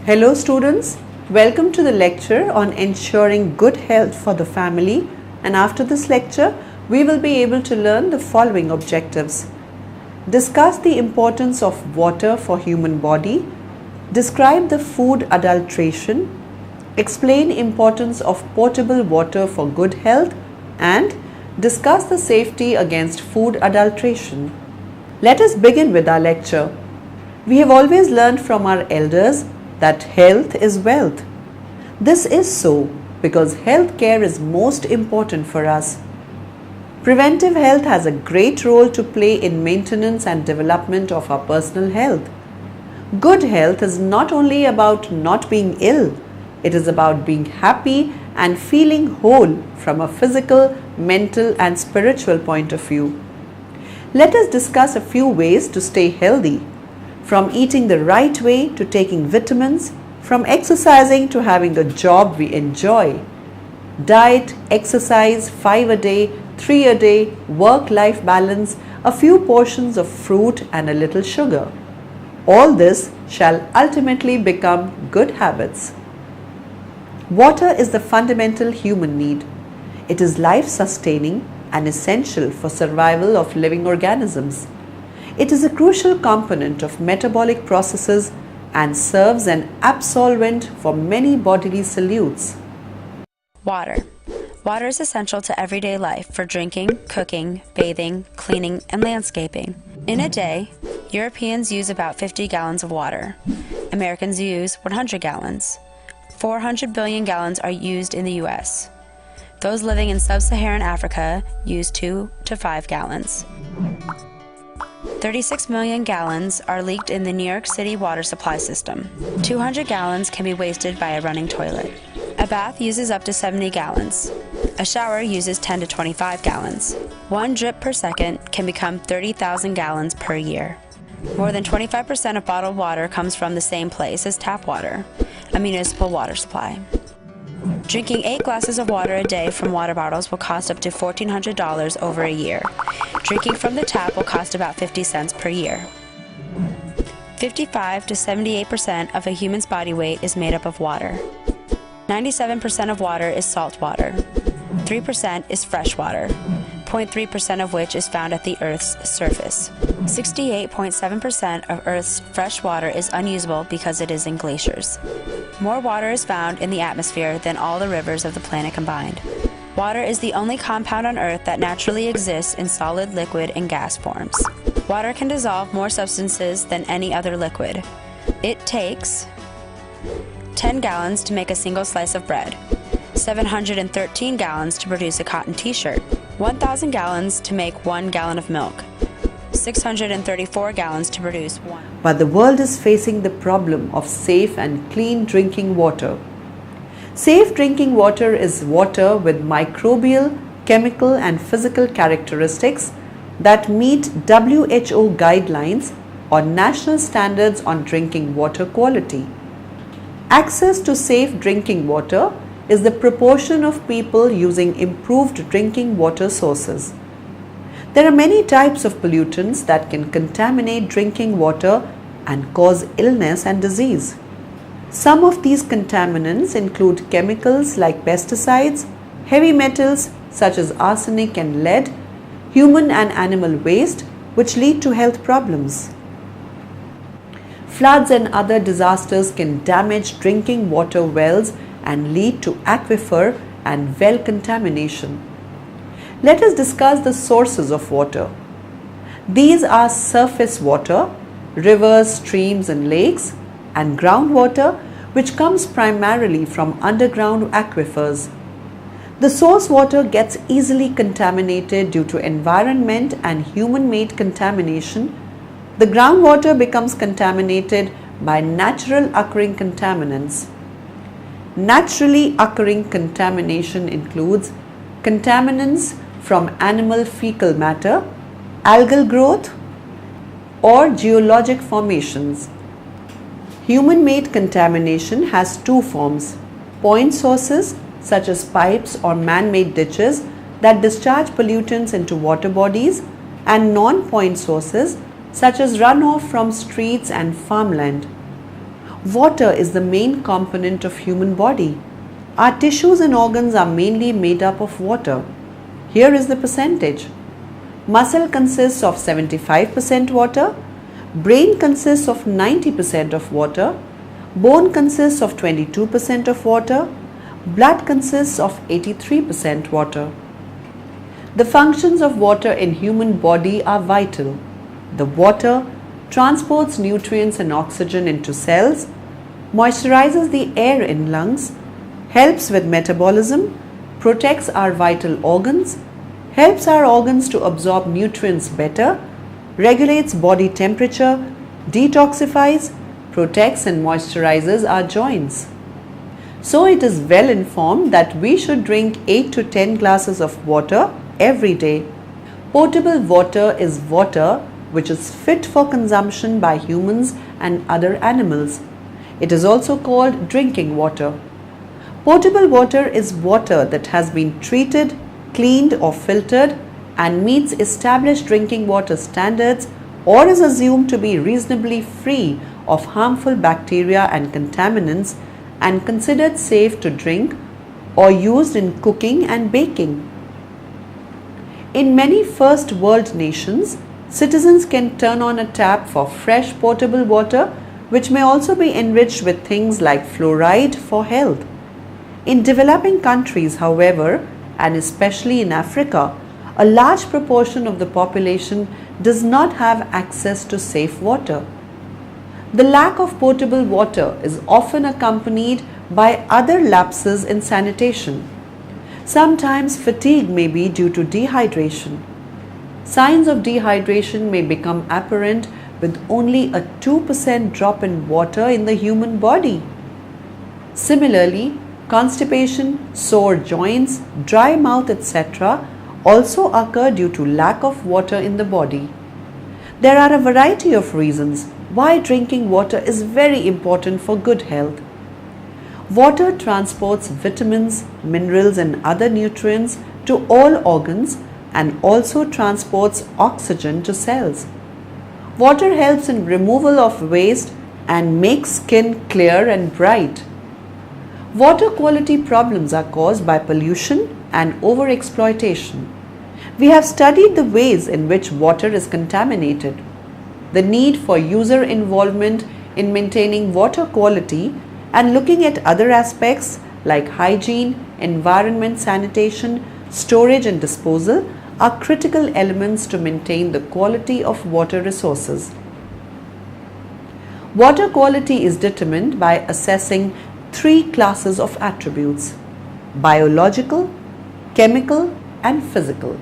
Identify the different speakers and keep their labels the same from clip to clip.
Speaker 1: Hello students, welcome to the lecture on ensuring good health for the family, and after this lecture we will be able to learn the following objectives. Discuss the importance of water for human body, describe the food adulteration, explain importance of potable water for good health, and discuss the safety against food adulteration. Let us begin with our lecture. We have always learned from our elders that health is wealth. This is so because health care is most important for us. Preventive health has a great role to play in maintenance and development of our personal health. Good health is not only about not being ill, it is about being happy and feeling whole from a physical, mental, and spiritual point of view. Let us discuss a few ways to stay healthy. From eating the right way to taking vitamins, from exercising to having a job we enjoy. Diet, exercise, 5 a day, 3 a day, work-life balance, a few portions of fruit and a little sugar. All this shall ultimately become good habits. Water is the fundamental human need. It is life-sustaining and essential for survival of living organisms. It is a crucial component of metabolic processes and serves an absolvent for many bodily solutes.
Speaker 2: Water. Water is essential to everyday life for drinking, cooking, bathing, cleaning, and landscaping. In a day, Europeans use about 50 gallons of water. Americans use 100 gallons. 400 billion gallons are used in the US. Those living in sub-Saharan Africa use 2 to 5 gallons. 36 million gallons are leaked in the New York City water supply system. 200 gallons can be wasted by a running toilet. A bath uses up to 70 gallons. A shower uses 10 to 25 gallons. One drip per second can become 30,000 gallons per year. More than 25% of bottled water comes from the same place as tap water, a municipal water supply. Drinking 8 glasses of water a day from water bottles will cost up to $1,400 over a year. Drinking from the tap will cost about 50 cents per year. 55 to 78% of a human's body weight is made up of water. 97% of water is salt water. 3% is fresh water, 0.3% of which is found at the Earth's surface. 68.7% of Earth's fresh water is unusable because it is in glaciers. More water is found in the atmosphere than all the rivers of the planet combined. Water is the only compound on Earth that naturally exists in solid, liquid, and gas forms. Water can dissolve more substances than any other liquid. It takes 10 gallons to make a single slice of bread, 713 gallons to produce a cotton t-shirt, 1,000 gallons to make 1 gallon of milk, 634 gallons to produce 1.
Speaker 1: But the world is facing the problem of safe and clean drinking water. Safe drinking water is water with microbial, chemical, and physical characteristics that meet WHO guidelines or national standards on drinking water quality. Access to safe drinking water is the proportion of people using improved drinking water sources. There are many types of pollutants that can contaminate drinking water and cause illness and disease. Some of these contaminants include chemicals like pesticides, heavy metals such as arsenic and lead, human and animal waste, which lead to health problems. Floods and other disasters can damage drinking water wells and lead to aquifer and well contamination. Let us discuss the sources of water. These are surface water, rivers, streams, and lakes, and groundwater, which comes primarily from underground aquifers. The source water gets easily contaminated due to environment and human-made contamination. The groundwater becomes contaminated by natural occurring contaminants. Naturally occurring contamination includes contaminants from animal fecal matter, algal growth, or geologic formations. Human-made contamination has two forms: point sources such as pipes or man-made ditches that discharge pollutants into water bodies, and non-point sources such as runoff from streets and farmland. Water is the main component of human body. Our tissues and organs are mainly made up of water. Here is the percentage. Muscle consists of 75% water, brain consists of 90% of water, bone consists of 22% of water, blood consists of 83% water. The functions of water in human body are vital. The water transports nutrients and oxygen into cells, moisturizes the air in lungs, helps with metabolism, protects our vital organs, helps our organs to absorb nutrients better, regulates body temperature, detoxifies, protects and moisturizes our joints. So it is well informed that we should drink 8 to 10 glasses of water every day. Potable water is water which is fit for consumption by humans and other animals. It is also called drinking water. Potable water is water that has been treated, cleaned or filtered and meets established drinking water standards or is assumed to be reasonably free of harmful bacteria and contaminants and considered safe to drink or used in cooking and baking. In many first world nations, citizens can turn on a tap for fresh potable water which may also be enriched with things like fluoride for health. In developing countries, however, and especially in Africa, a large proportion of the population does not have access to safe water. The lack of potable water is often accompanied by other lapses in sanitation. Sometimes fatigue may be due to dehydration. Signs of dehydration may become apparent with only a 2% drop in water in the human body. Similarly, constipation, sore joints, dry mouth, etc. also occur due to lack of water in the body. There are a variety of reasons why drinking water is very important for good health. Water transports vitamins, minerals and other nutrients to all organs and also transports oxygen to cells. Water helps in removal of waste and makes skin clear and bright. Water quality problems are caused by pollution and overexploitation. We have studied the ways in which water is contaminated. The need for user involvement in maintaining water quality and looking at other aspects like hygiene, environment, sanitation, storage and disposal are critical elements to maintain the quality of water resources. Water quality is determined by assessing 3 classes of attributes: biological, chemical and physical.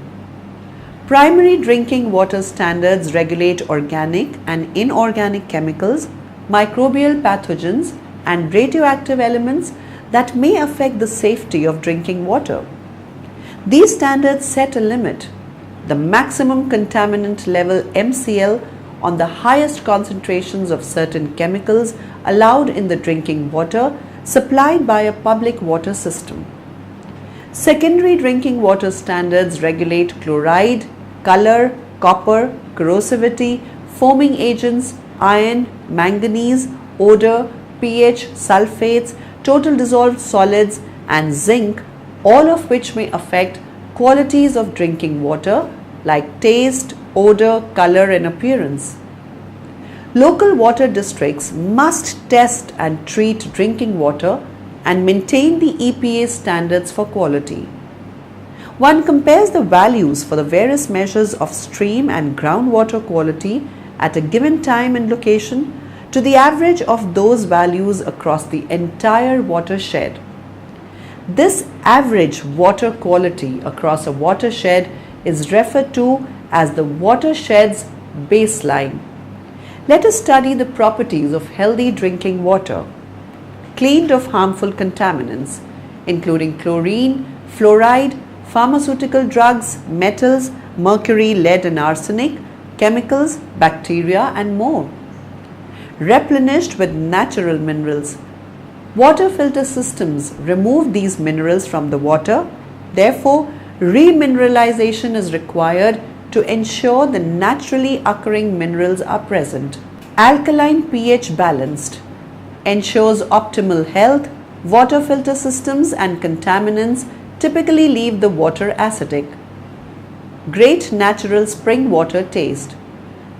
Speaker 1: Primary drinking water standards regulate organic and inorganic chemicals, microbial pathogens and radioactive elements that may affect the safety of drinking water. These standards set a limit, the maximum contaminant level MCL, on the highest concentrations of certain chemicals allowed in the drinking water supplied by a public water system. Secondary drinking water standards regulate chloride, color, copper, corrosivity, foaming agents, iron, manganese, odor, pH, sulfates, total dissolved solids and zinc, all of which may affect qualities of drinking water like taste, odor, color and appearance. Local water districts must test and treat drinking water and maintain the EPA standards for quality. One compares the values for the various measures of stream and groundwater quality at a given time and location to the average of those values across the entire watershed. This average water quality across a watershed is referred to as the watershed's baseline. Let us study the properties of healthy drinking water, cleaned of harmful contaminants, including chlorine, fluoride, pharmaceutical drugs, metals, mercury, lead and arsenic, chemicals, bacteria and more. Replenished with natural minerals. Water filter systems remove these minerals from the water. Therefore, remineralization is required to ensure the naturally occurring minerals are present. Alkaline pH balanced. ensures optimal health. Water filter systems and contaminants typically leave the water acidic. Great natural spring water taste.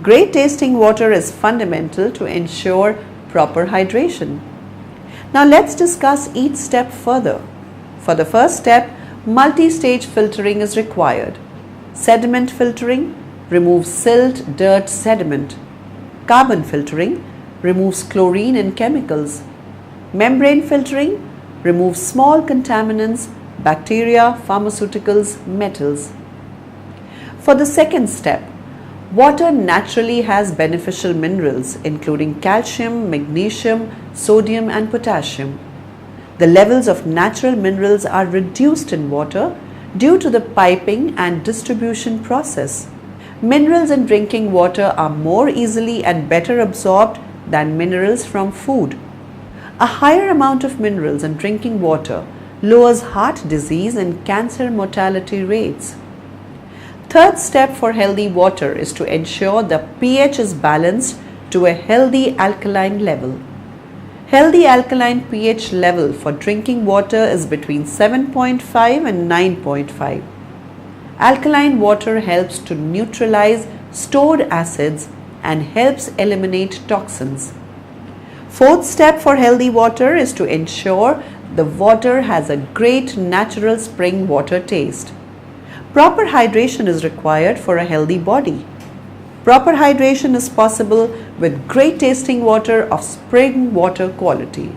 Speaker 1: Great tasting water is fundamental to ensure proper hydration. Now let's discuss each step further. For the first step, multi-stage filtering is required. Sediment filtering removes silt, dirt, sediment. Carbon filtering removes chlorine and chemicals. Membrane filtering removes small contaminants, bacteria, pharmaceuticals, metals. For the second step, water naturally has beneficial minerals including calcium, magnesium, sodium and potassium. The levels of natural minerals are reduced in water due to the piping and distribution process. Minerals in drinking water are more easily and better absorbed than minerals from food. A higher amount of minerals in drinking water lowers heart disease and cancer mortality rates. Third step for healthy water is to ensure the pH is balanced to a healthy alkaline level. Healthy alkaline pH level for drinking water is between 7.5 and 9.5. Alkaline water helps to neutralize stored acids and helps eliminate toxins. Fourth step for healthy water is to ensure the water has a great natural spring water taste. Proper hydration is required for a healthy body. Proper hydration is possible with great tasting water of spring water quality.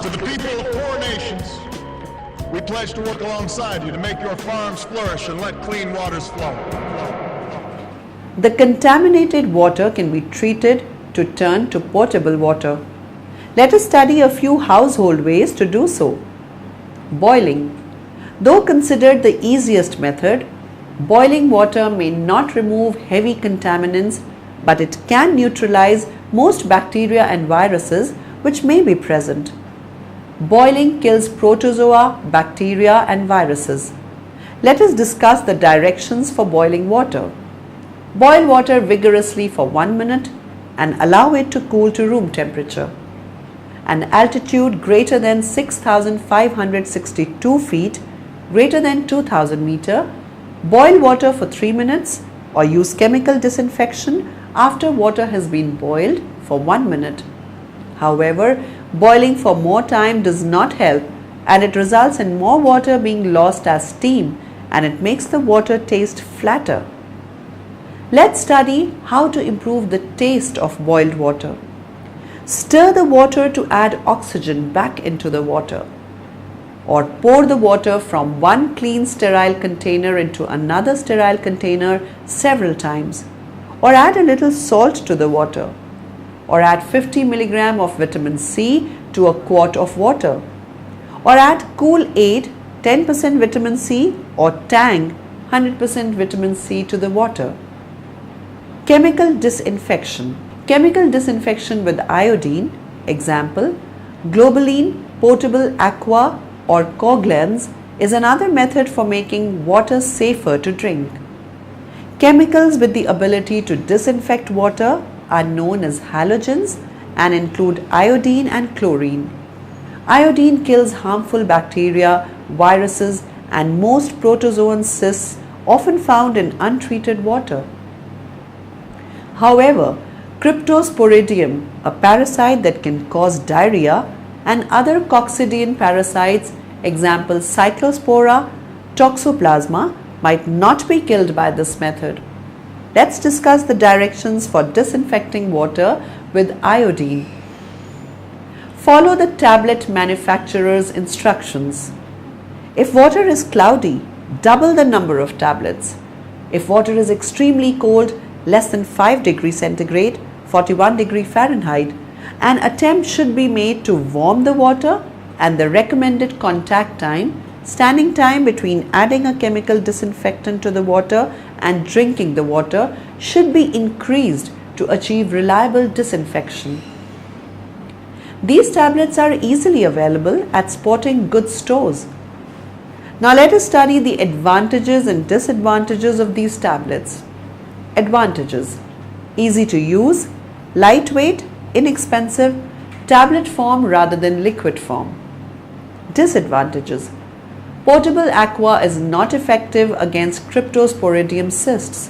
Speaker 3: To the people of four nations, we pledge to work alongside you to make your farms flourish and let clean waters flow.
Speaker 1: The contaminated water can be treated to turn to potable water. Let us study a few household ways to do so. Boiling. Though considered the easiest method, boiling water may not remove heavy contaminants, but it can neutralize most bacteria and viruses which may be present. Boiling kills protozoa, bacteria and viruses. Let us discuss the directions for boiling water. Boil water vigorously for 1 minute and allow it to cool to room temperature. An altitude greater than 6,562 feet, greater than 2,000 meter, boil water for 3 minutes or use chemical disinfection after water has been boiled for 1 minute. However, boiling for more time does not help and it results in more water being lost as steam and it makes the water taste flatter. Let's study how to improve the taste of boiled water. Stir the water to add oxygen back into the water, or pour the water from one clean sterile container into another sterile container several times, or add a little salt to the water, or add 50 mg of vitamin C to a quart of water, or add Kool Aid 10% vitamin C or Tang 100% vitamin C to the water. Chemical disinfection. Chemical disinfection with iodine, example, Globaline, potable aqua or Coglens, is another method for making water safer to drink. Chemicals with the ability to disinfect water are known as halogens and include iodine and chlorine. Iodine kills harmful bacteria, viruses, and most protozoan cysts often found in untreated water. However, Cryptosporidium, a parasite that can cause diarrhea, and other coccidian parasites, example Cyclospora, Toxoplasma, might not be killed by this method. Let's discuss the directions for disinfecting water with iodine. Follow the tablet manufacturer's instructions. If water is cloudy, double the number of tablets. If water is extremely cold, less than 5 degrees centigrade, 41 degrees Fahrenheit, an attempt should be made to warm the water, and the recommended contact time, standing time between adding a chemical disinfectant to the water and drinking the water, should be increased to achieve reliable disinfection. These tablets are easily available at sporting goods stores. Now let us study the advantages and disadvantages of these tablets. Advantages: easy to use, lightweight, inexpensive, tablet form rather than liquid form. Disadvantages: potable aqua is not effective against Cryptosporidium cysts.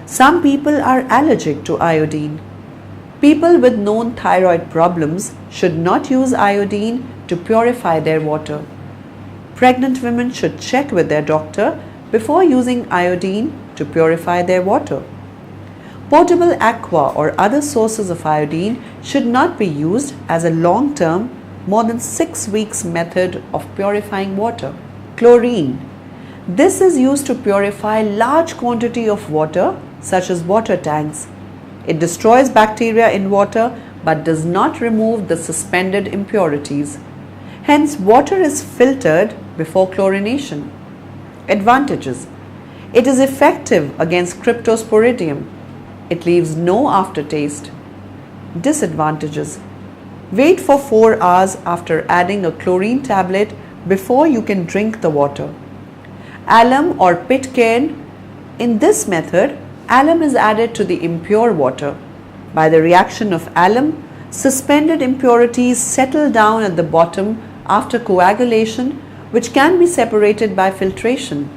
Speaker 1: Some people are allergic to iodine. People with known thyroid problems should not use iodine to purify their water. Pregnant women should check with their doctor before using iodine to purify their water. Potable aqua or other sources of iodine should not be used as a long-term, more than 6 weeks method of purifying water. Chlorine. This is used to purify large quantity of water, such as water tanks. It destroys bacteria in water but does not remove the suspended impurities. Hence, water is filtered before chlorination. Advantages: it is effective against Cryptosporidium. It leaves no aftertaste. Disadvantages: wait for 4 hours after adding a chlorine tablet before you can drink the water. Alum or pitcairn. In this method, alum is added to the impure water. By the reaction of alum, suspended impurities settle down at the bottom after coagulation, which can be separated by filtration.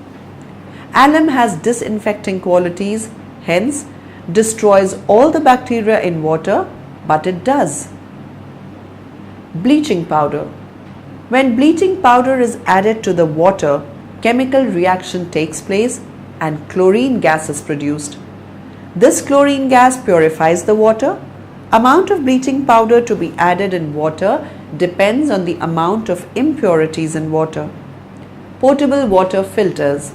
Speaker 1: Alum has disinfecting qualities, hence destroys all the bacteria in water, but it does. Bleaching powder. When bleaching powder is added to the water, chemical reaction takes place and chlorine gas is produced. This chlorine gas purifies the water. Amount of bleaching powder to be added in water depends on the amount of impurities in water. Potable water filters.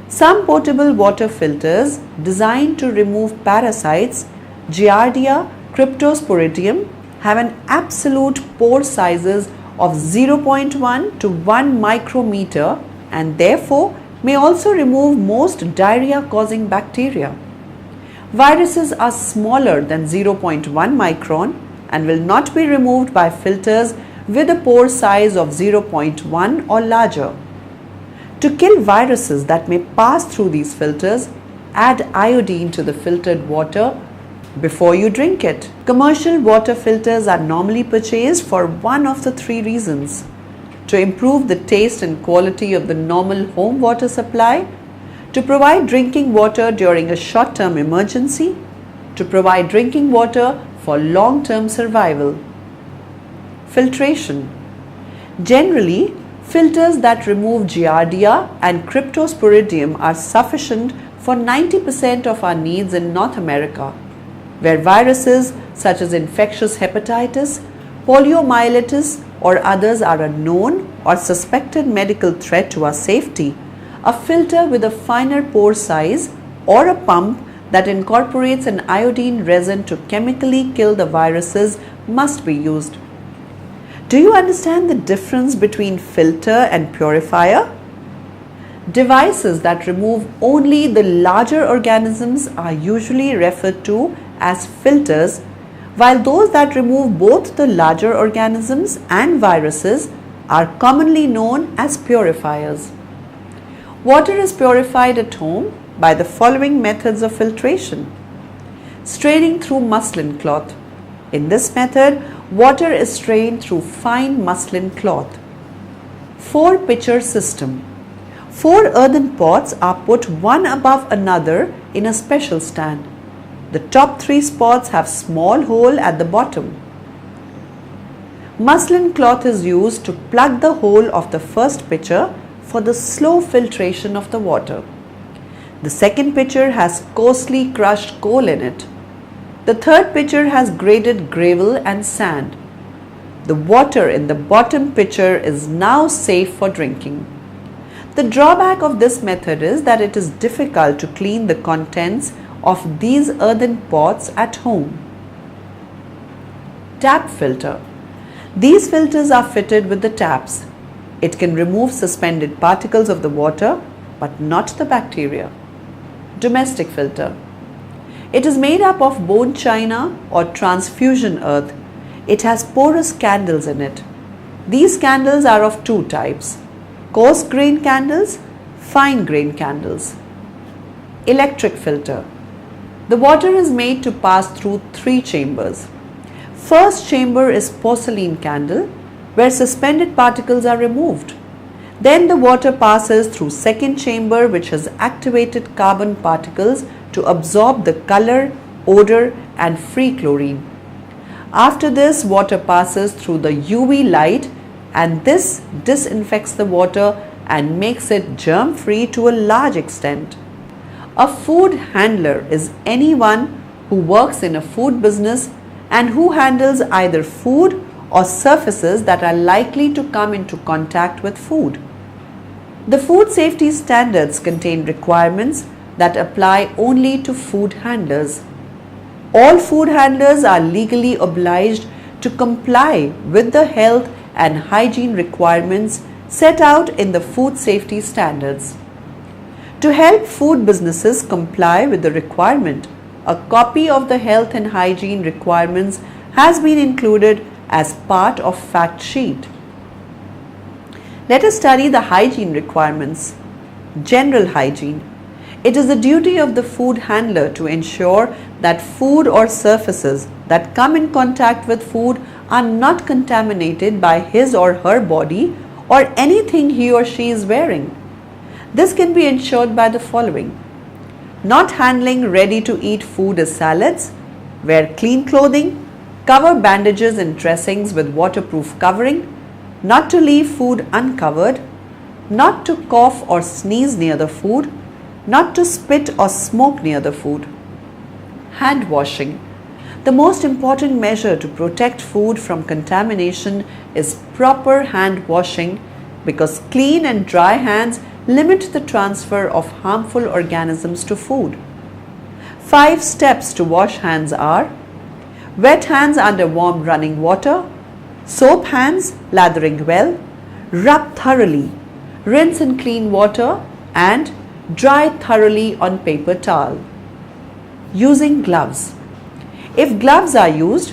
Speaker 1: Some potable water filters designed to remove parasites, Giardia, Cryptosporidium, have an absolute pore sizes of 0.1 to 1 micrometer and therefore may also remove most diarrhea-causing bacteria. Viruses are smaller than 0.1 micron and will not be removed by filters with a pore size of 0.1 or larger. To kill viruses that may pass through these filters, add iodine to the filtered water before you drink it. Commercial water filters are normally purchased for one of the 3 reasons: to improve the taste and quality of the normal home water supply, to provide drinking water during a short-term emergency, to provide drinking water for long-term survival. Filtration. Generally, Filters that remove Giardia and Cryptosporidium are sufficient for 90% of our needs in North America, where viruses such as infectious hepatitis, poliomyelitis, or others are a known or suspected medical threat to our safety. A filter with a finer pore size or a pump that incorporates an iodine resin to chemically kill the viruses must be used. Do you understand the difference between filter and purifier? Devices that remove only the larger organisms are usually referred to as filters, while those that remove both the larger organisms and viruses are commonly known as purifiers. Water is purified at home by the following methods of filtration. Straining through muslin cloth. In this method, water is strained through fine muslin cloth. 4-pitcher system. 4 earthen pots are put one above another in a special stand. The top 3 spots have small hole at the bottom. Muslin cloth is used to plug the hole of the first pitcher for the slow filtration of the water. The second pitcher has coarsely crushed coal in it. The third pitcher has grated gravel and sand. The water in the bottom pitcher is now safe for drinking. The drawback of this method is that it is difficult to clean the contents of these earthen pots at home. Tap filter. These filters are fitted with the taps. It can remove suspended particles of the water, but not the bacteria. Domestic filter. It is made up of bone china or transfusion earth. It has porous candles in it. These candles are of 2 types: coarse grain candles, fine grain candles. Electric filter. The water is made to pass through 3 chambers. First chamber is porcelain candle, where suspended particles are removed. Then the water passes through second chamber, which has activated carbon particles to absorb the color, odor and free chlorine. After this, water passes through the UV light, and this disinfects the water and makes it germ-free to a large extent. A food handler is anyone who works in a food business and who handles either food or surfaces that are likely to come into contact with food. The food safety standards contain requirements that apply only to food handlers. All food handlers are legally obliged to comply with the health and hygiene requirements set out in the food safety standards. To help food businesses comply with the requirement, a copy of the health and hygiene requirements has been included as part of fact sheet. Let us study the hygiene requirements. General hygiene. It is the duty of the food handler to ensure that food or surfaces that come in contact with food are not contaminated by his or her body or anything he or she is wearing. This can be ensured by the following: not handling ready-to-eat food as salads, wear clean clothing, cover bandages and dressings with waterproof covering, not to leave food uncovered, not to cough or sneeze near the food, not to spit or smoke near the food. Hand washing. The most important measure to protect food from contamination is proper hand washing, because clean and dry hands limit the transfer of harmful organisms to food. 5 steps to wash hands are: wet hands under warm running water, soap hands lathering well, rub thoroughly, rinse in clean water and dry thoroughly on paper towel. Using gloves. If gloves are used,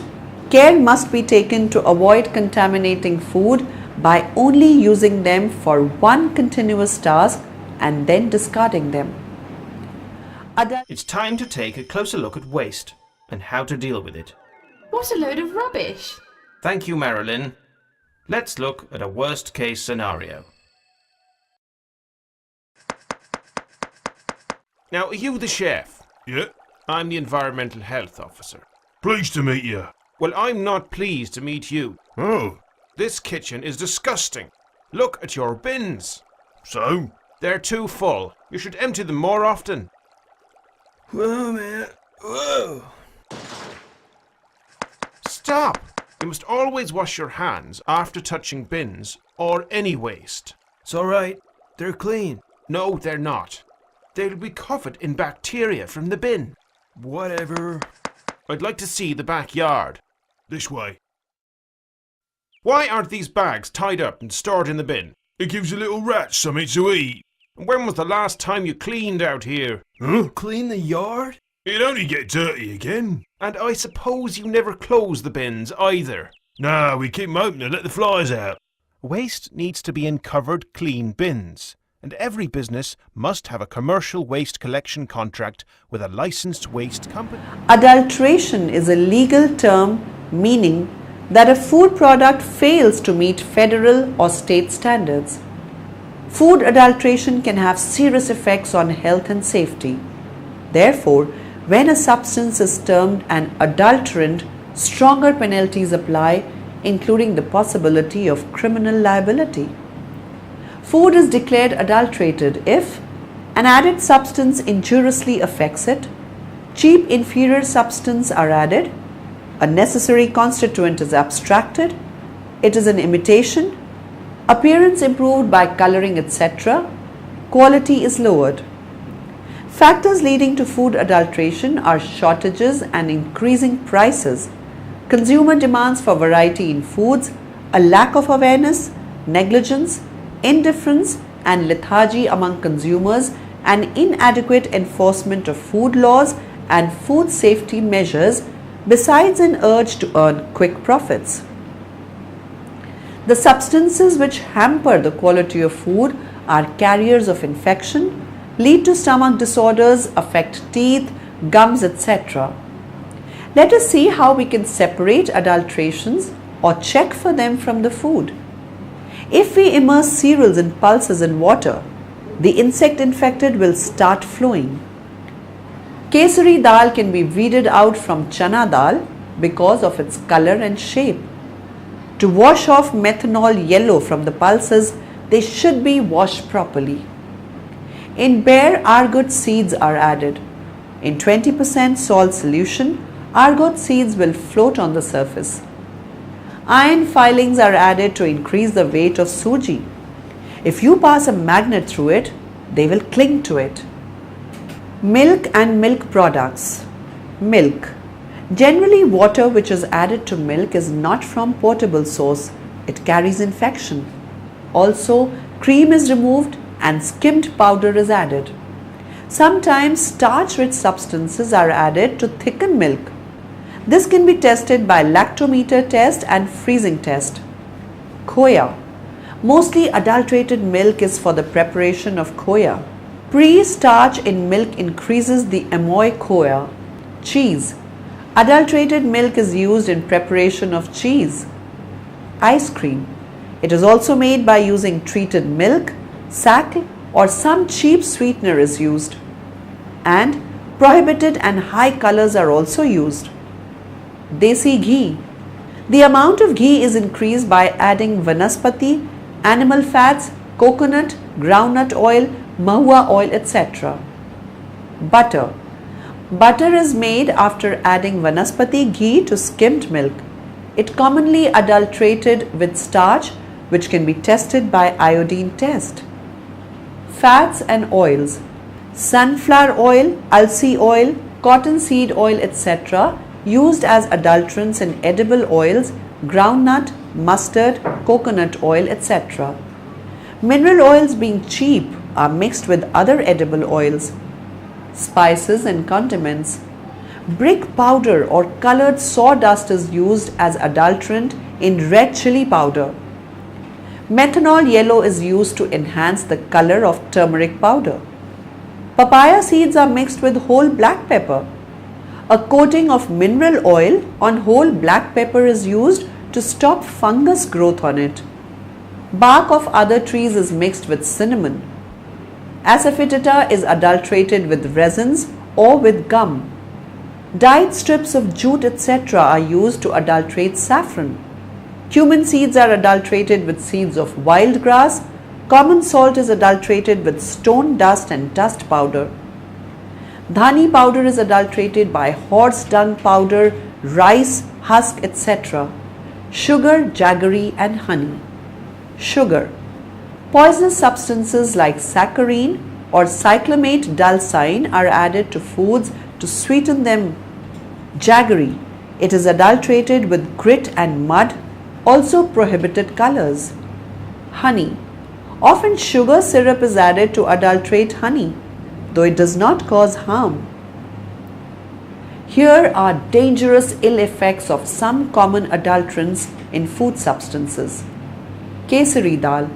Speaker 1: care must be taken to avoid contaminating food by only using them for one continuous task and then discarding them.
Speaker 4: It's time to take a closer look at waste and how to deal with it.
Speaker 5: What a load of rubbish!
Speaker 4: Thank you, Marilyn. Let's look at a worst-case scenario. Now, are you the chef?
Speaker 6: Yeah,
Speaker 4: I'm the environmental health officer.
Speaker 6: pleased to meet you.
Speaker 4: Well, I'm not pleased to meet you.
Speaker 6: Oh,
Speaker 4: This kitchen is disgusting. Look at your bins.
Speaker 3: So?
Speaker 4: They're too full. You should empty them more often.
Speaker 3: Whoa, man. Whoa.
Speaker 4: Stop! You must always wash your hands after touching bins or any waste.
Speaker 3: It's alright. They're clean.
Speaker 4: No, they're not. They'll be covered in bacteria from the bin.
Speaker 3: Whatever.
Speaker 4: I'd like to see the backyard.
Speaker 3: This way.
Speaker 4: Why aren't these bags tied up and stored in the bin?
Speaker 3: It gives the little rats something to eat.
Speaker 4: And when was the last time you cleaned out here?
Speaker 3: Huh? Clean the yard? It'd only get dirty again.
Speaker 4: And I suppose you never close the bins either.
Speaker 3: No, we keep them open and let the flies out.
Speaker 4: Waste needs to be in covered, clean bins. And every business must have a commercial waste collection contract with a licensed waste company.
Speaker 1: Adulteration is a legal term meaning that a food product fails to meet federal or state standards. Food adulteration can have serious effects on health and safety. Therefore, when a substance is termed an adulterant, stronger penalties apply, including the possibility of criminal liability. Food is declared adulterated if an added substance injuriously affects it, cheap inferior substance are added, a necessary constituent is abstracted, it is an imitation, appearance improved by coloring, etc., quality is lowered. Factors leading to food adulteration are shortages and increasing prices, consumer demands for variety in foods, a lack of awareness, negligence, indifference and lethargy among consumers, and inadequate enforcement of food laws and food safety measures, besides an urge to earn quick profits. The substances which hamper the quality of food are carriers of infection, lead to stomach disorders, affect teeth, gums, etc. Let us see how we can separate adulterations or check for them from the food. If we immerse cereals and pulses in water, the insect infected will start flowing. Kesari dal can be weeded out from chana dal because of its color and shape. To wash off methanol yellow from the pulses, they should be washed properly. In bare argot seeds are added. In 20% salt solution, argot seeds will float on the surface. Iron filings are added to increase the weight of suji. If you pass a magnet through it, they will cling to it. Milk and milk products. Milk. Generally, water which is added to milk is not from potable source. It carries infection. Also, cream is removed and skimmed powder is added. Sometimes starch-rich substances are added to thicken milk. This can be tested by lactometer test and freezing test. Khoya. Mostly adulterated milk is for the preparation of khoya. Pre-starch in milk increases the amoy khoya. Cheese. Adulterated milk is used in preparation of cheese. Ice cream. It is also made by using treated milk, sackle or some cheap sweetener is used. And prohibited and high colors are also used. Desi ghee. The amount of ghee is increased by adding vanaspati, animal fats, coconut, groundnut oil, mahua oil, etc. Butter. Butter is made after adding vanaspati ghee to skimmed milk. It commonly adulterated with starch, which can be tested by iodine test. Fats and oils. Sunflower oil, alsi oil, cottonseed oil, etc. used as adulterants in edible oils, groundnut, mustard, coconut oil, etc. Mineral oils being cheap are mixed with other edible oils. Spices and condiments. Brick powder or colored sawdust is used as adulterant in red chili powder. Methanol yellow is used to enhance the color of turmeric powder. Papaya seeds are mixed with whole black pepper. A coating of mineral oil on whole black pepper is used to stop fungus growth on it. Bark of other trees is mixed with cinnamon. Asafoetida is adulterated with resins or with gum. Dyed strips of jute etc. are used to adulterate saffron. Cumin seeds are adulterated with seeds of wild grass. Common salt is adulterated with stone dust and dust powder. Dhani powder is adulterated by horse dung powder, rice, husk, etc. Sugar, jaggery and honey. Sugar. Poisonous substances like saccharin or cyclamate dulcine are added to foods to sweeten them. Jaggery. It is adulterated with grit and mud, also prohibited colors. Honey. Often sugar syrup is added to adulterate honey, though it does not cause harm. Here are dangerous ill effects of some common adulterants in food substances. Kesari dal.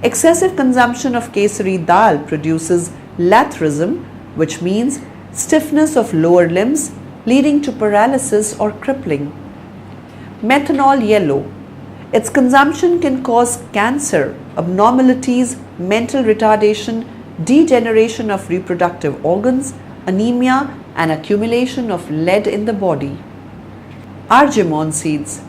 Speaker 1: Excessive consumption of kesari dal produces lathrism, which means stiffness of lower limbs leading to paralysis or crippling. Methanol yellow. Its consumption can cause cancer, abnormalities, mental retardation, degeneration of reproductive organs, anemia, and accumulation of lead in the body. Argemon seeds.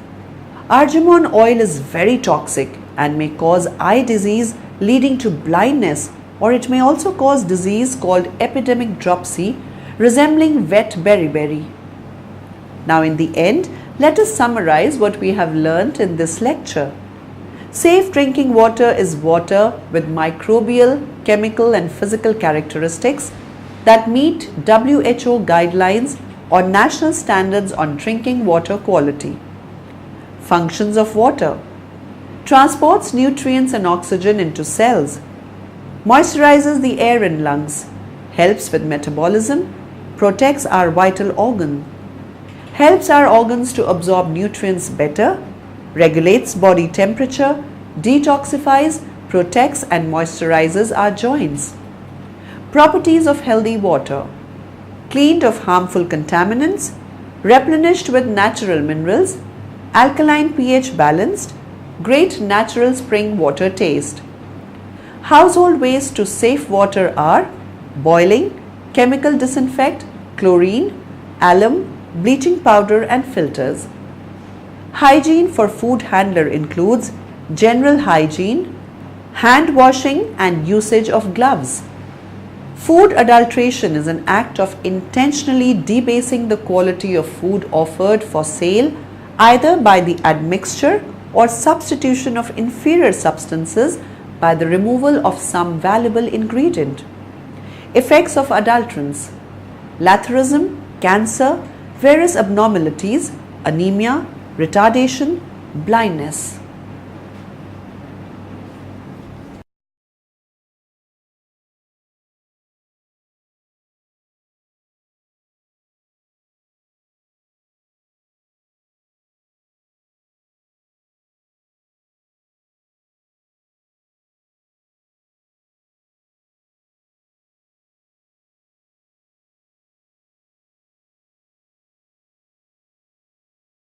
Speaker 1: Argemon oil is very toxic and may cause eye disease leading to blindness, or it may also cause disease called epidemic dropsy, resembling wet beriberi. Now in the end, let us summarize what we have learnt in this lecture. Safe drinking water is water with microbial, chemical and physical characteristics that meet WHO guidelines or national standards on drinking water quality. Functions of water. Transports nutrients and oxygen into cells. Moisturizes the air in lungs. Helps with metabolism. Protects our vital organ. Helps our organs to absorb nutrients better. Regulates body temperature. Detoxifies, protects and moisturizes our joints. Properties of healthy water. Cleaned of harmful contaminants. Replenished with natural minerals. Alkaline pH balanced. Great natural spring water taste. Household ways to safe water are boiling, chemical disinfect, chlorine, alum, bleaching powder and filters. Hygiene for food handler includes general hygiene, hand washing and usage of gloves. Food adulteration is an act of intentionally debasing the quality of food offered for sale either by the admixture or substitution of inferior substances by the removal of some valuable ingredient. Effects of adulterants: lathrism, cancer, various abnormalities, anemia, retardation, blindness.